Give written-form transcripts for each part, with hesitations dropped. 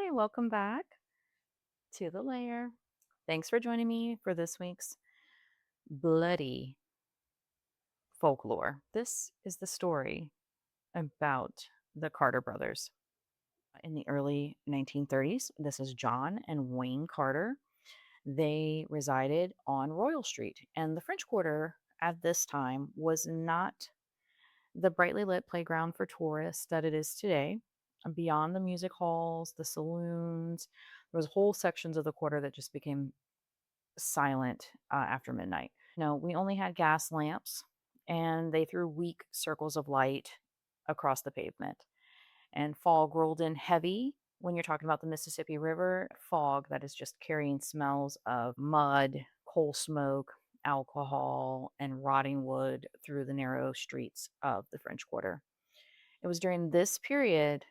Hi, welcome back to the lair. Thanks for joining me for this week's bloody folklore. This is the story about the Carter brothers. In the early 1930s, this is John and Wayne Carter. They resided on Royal Street, and the French Quarter at this time was not the brightly lit playground for tourists that it is today. Beyond the music halls, the saloons, there was whole sections of the quarter that just became silent after midnight. No, we only had gas lamps, and they threw weak circles of light across the pavement. And fog rolled in heavy when you're talking about the Mississippi River. Fog that is just carrying smells of mud, coal smoke, alcohol, and rotting wood through the narrow streets of the French Quarter. It was during this period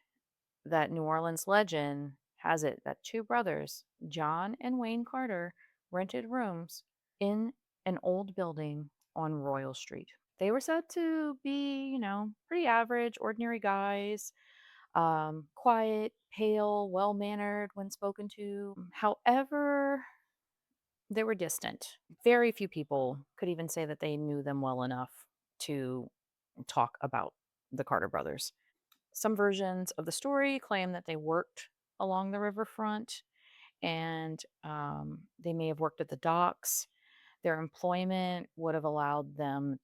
that New Orleans legend has it that two brothers, John and Wayne Carter, rented rooms in an old building on Royal Street. They were said to be, pretty average, ordinary guys, quiet, pale, well mannered when spoken to. However, they were distant. Very few people could even say that they knew them well enough to talk about the Carter brothers. Some versions of the story claim that they worked along the riverfront and they may have worked at the docks. Their employment would have allowed them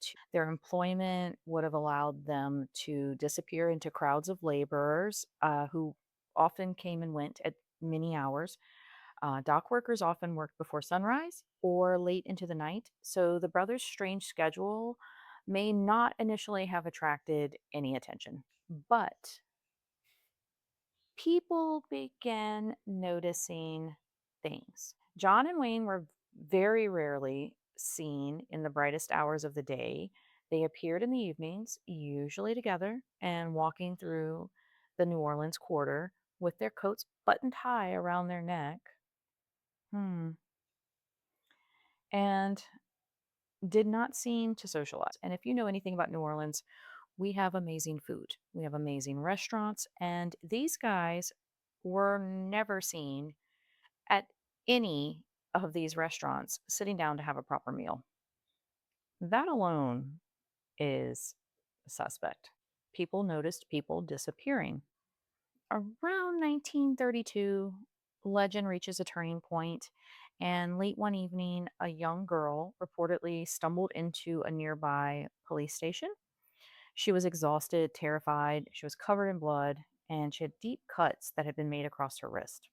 to disappear into crowds of laborers who often came and went at many hours. Dock workers often worked before sunrise or late into the night, so the brothers' strange schedule may not initially have attracted any attention. But people began noticing things. John and Wayne were very rarely seen in the brightest hours of the day. They appeared in the evenings, usually together, and walking through the New Orleans quarter with their coats buttoned high around their neck. Hmm. And did not seem to socialize. And if you know anything about New Orleans, we have amazing food. We have amazing restaurants, and these guys were never seen at any of these restaurants sitting down to have a proper meal. That alone is suspect. People noticed people disappearing. Around 1932, legend reaches a turning point, and late one evening, a young girl reportedly stumbled into a nearby police station. She was exhausted, terrified, she was covered in blood, and she had deep cuts that had been made across her wrist.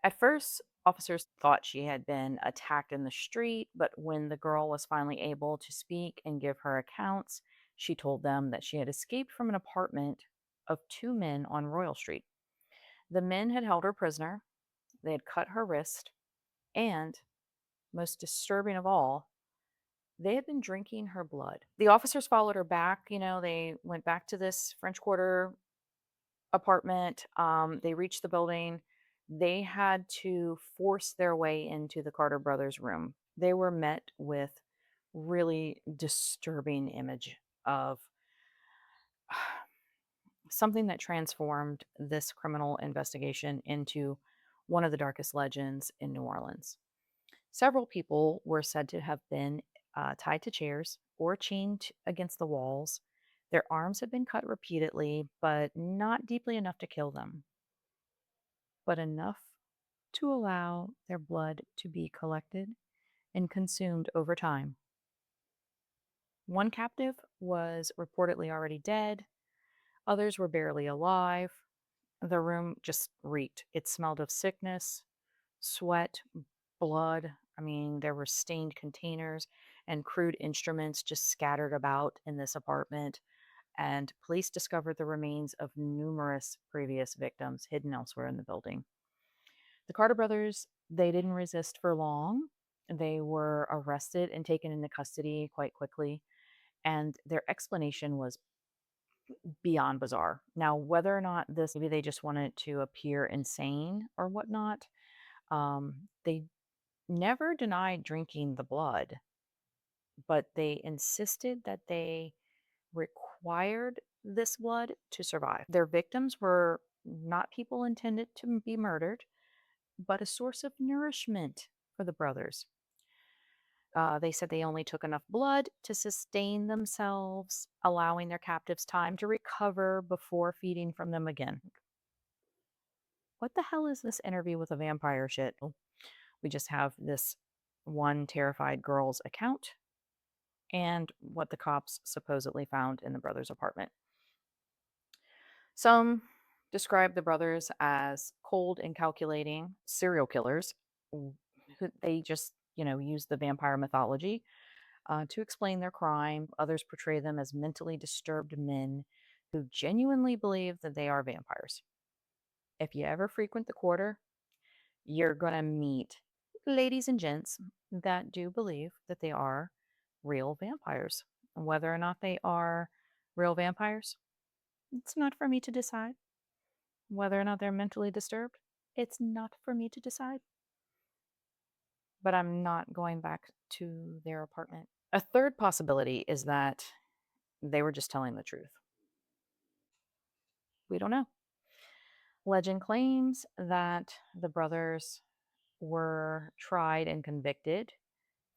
At first, officers thought she had been attacked in the street, but when the girl was finally able to speak and give her accounts, she told them that she had escaped from an apartment of two men on Royal Street. The men had held her prisoner, they had cut her wrist, and, most disturbing of all, they had been drinking her blood. The officers followed her back. They went back to this French Quarter apartment. They reached the building. They had to force their way into the Carter brothers' room. They were met with really disturbing image of something that transformed this criminal investigation into one of the darkest legends in New Orleans. Several people were said to have been tied to chairs or chained against the walls. Their arms had been cut repeatedly, but not deeply enough to kill them, but enough to allow their blood to be collected and consumed over time. One captive was reportedly already dead, others were barely alive. The room just reeked. It smelled of sickness, sweat, blood. I mean, there were stained containers and crude instruments just scattered about in this apartment. And police discovered the remains of numerous previous victims hidden elsewhere in the building. The Carter brothers, they didn't resist for long. They were arrested and taken into custody quite quickly. And their explanation was beyond bizarre. Now, whether or not this, maybe they just wanted to appear insane or whatnot, they never denied drinking the blood, but they insisted that they required this blood to survive. Their victims were not people intended to be murdered, but a source of nourishment for the brothers. They said they only took enough blood to sustain themselves, allowing their captives time to recover before feeding from them again. What the hell is this interview with a vampire shit? We just have this one terrified girl's account and what the cops supposedly found in the brothers' apartment. Some describe the brothers as cold and calculating serial killers. They just, use the vampire mythology to explain their crime. Others portray them as mentally disturbed men who genuinely believe that they are vampires. If you ever frequent the quarter, you're going to meet ladies and gents that do believe that they are real vampires. Whether or not they are real vampires, it's not for me to decide. Whether or not they're mentally disturbed, it's not for me to decide. But I'm not going back to their apartment. A third possibility is that they were just telling the truth. We don't know. Legend claims that the brothers were tried and convicted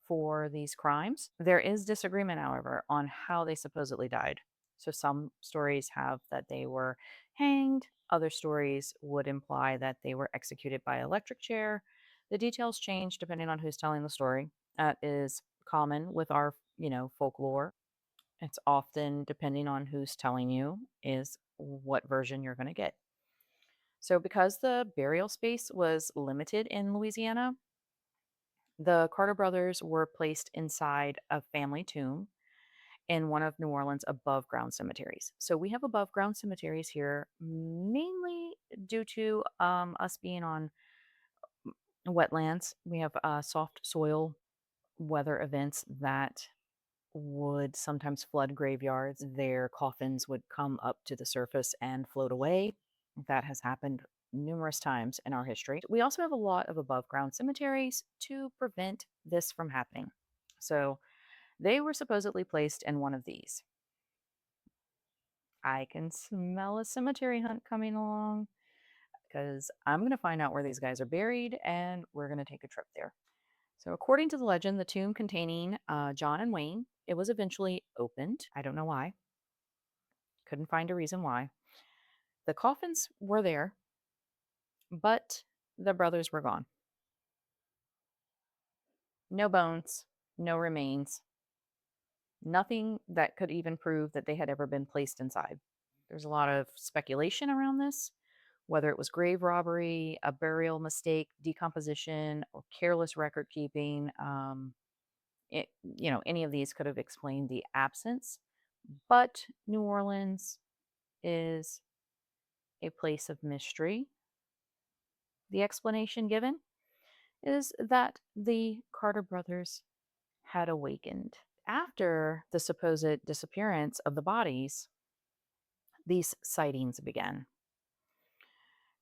for these crimes. There is disagreement, however, on how they supposedly died. So some stories have that they were hanged, other stories would imply that they were executed by electric chair. The details change depending on who's telling the story. That is common with our, folklore. It's often depending on who's telling you is what version you're going to get. So because the burial space was limited in Louisiana, the Carter brothers were placed inside a family tomb in one of New Orleans' above ground cemeteries. So we have above ground cemeteries here mainly due to us being on wetlands. We have soft soil weather events that would sometimes flood graveyards. Their coffins would come up to the surface and float away. That has happened numerous times in our history. We also have a lot of above ground cemeteries to prevent this from happening. So they were supposedly placed in one of these. I can smell a cemetery hunt coming along because I'm going to find out where these guys are buried and we're going to take a trip there. So, according to the legend, the tomb containing John and Wayne, it was eventually opened. I don't know why. Couldn't find a reason why. The coffins were there, but the brothers were gone. No bones, no remains, nothing that could even prove that they had ever been placed inside. There's a lot of speculation around this, whether it was grave robbery, a burial mistake, decomposition, or careless record keeping. Any of these could have explained the absence, but New Orleans is a place of mystery. The explanation given is that the Carter brothers had awakened. After the supposed disappearance of the bodies, these sightings began.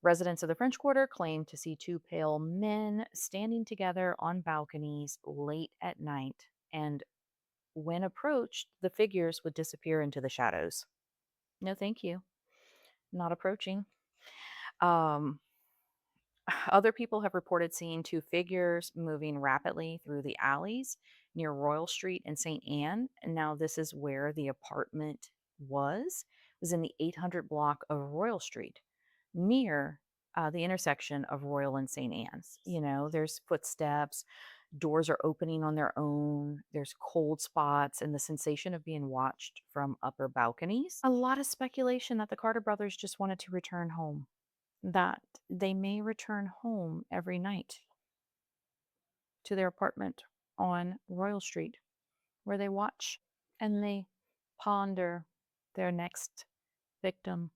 Residents of the French Quarter claimed to see two pale men standing together on balconies late at night, and when approached, the figures would disappear into the shadows. No, thank you. Not approaching. Um, Other people have reported seeing two figures moving rapidly through the alleys near Royal Street and St. Anne. And now this is where the apartment was. It was in the 800 block of Royal Street, near the intersection of Royal and St. Anne's. There's footsteps, doors are opening on their own, there's cold spots, and the sensation of being watched from upper balconies. A lot of speculation that the Carter brothers just wanted to return home, that they may return home every night to their apartment on Royal Street, where they watch and they ponder their next victim.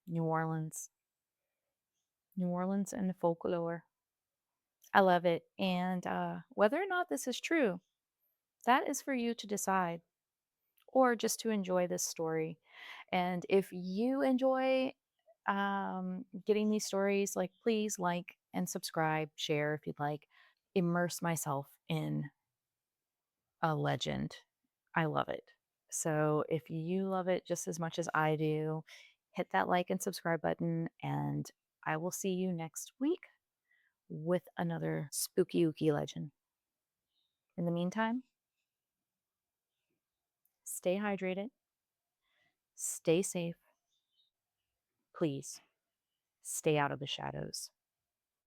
New Orleans. New Orleans and the folklore. I love it. And whether or not this is true, that is for you to decide, or just to enjoy this story. And if you enjoy getting these stories, like, please like and subscribe, share if you'd like. Immerse myself in a legend. I love it. So if you love it just as much as I do, hit that like and subscribe button, and I will see you next week with another spooky ooky legend. In the meantime, stay hydrated, stay safe, please stay out of the shadows.